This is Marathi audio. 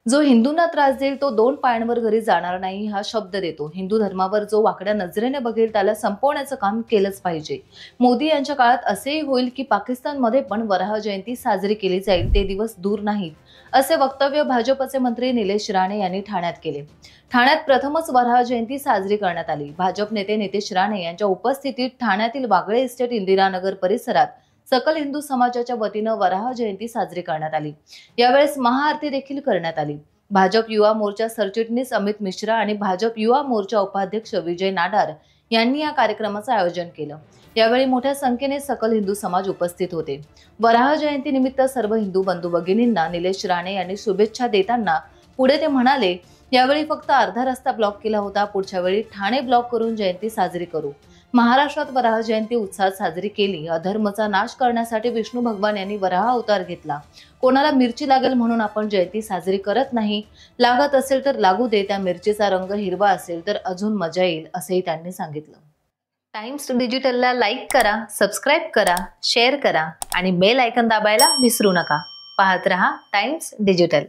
जो हिंदूंना त्रास देईल तो दोन पायांवर घरी जाणार नाही हा शब्द देतो। हिंदू धर्मावर जो वाकड्या नजरेने बघेल त्याला संपवण्याचं काम केलंच पाहिजे। मोदी यांच्या काळात असेही होईल की पाकिस्तानमध्ये पण वराह जयंती साजरी केली जाईल, ते दिवस दूर नाहीत, असे वक्तव्य भाजपचे मंत्री निलेश राणे यांनी ठाण्यात केले। ठाण्यात प्रथमच वराह जयंती साजरी करण्यात आली। भाजप नेते नितेश राणे यांच्या उपस्थितीत ठाण्यातील वागळे इस्टेट इंदिरानगर परिसरात सकल हिंदू समाजाच्या वतीनं वराह जयंती साजरी करण्यात आली। यावेळेस महाआरती देखील करण्यात आली। भाजप युवा मोर्चा सरचिटणीस अमित मिश्रा आणि भाजप युवा मोर्चा उपाध्यक्ष विजय नाडार यांनी या कार्यक्रमाचं आयोजन केलं। यावेळी मोठ्या संख्येने सकल हिंदू समाज उपस्थित होते। वराह जयंती निमित्त सर्व हिंदू बंधू भगिनींना निलेश राणे यांनी शुभेच्छा देताना पुढे ते म्हणाले, यावेळी फक्त अर्धा रस्ता ब्लॉक केला होता, पुढच्या वेळी ठाणे ब्लॉक करून जयंती साजरी करू। महाराष्ट्रात वराह जयंती उत्साहात साजरी केली। अधर्माचा नाश करण्यासाठी विष्णू भगवान यांनी वराह अवतार घेतला। कोणाला मिरची लागेल म्हणून आपण जयंती साजरी करत नाही, लागत असेल तर लागू दे, त्या मिरचीचा रंग हिरवा असेल तर अजून मजा येईल, असेही त्यांनी सांगितलं। टाइम्स डिजिटलला लाईक करा, सबस्क्राईब करा, शेअर करा आणि बेल आयकॉन दाबायला विसरू नका। पाहत रहा टाइम्स डिजिटल।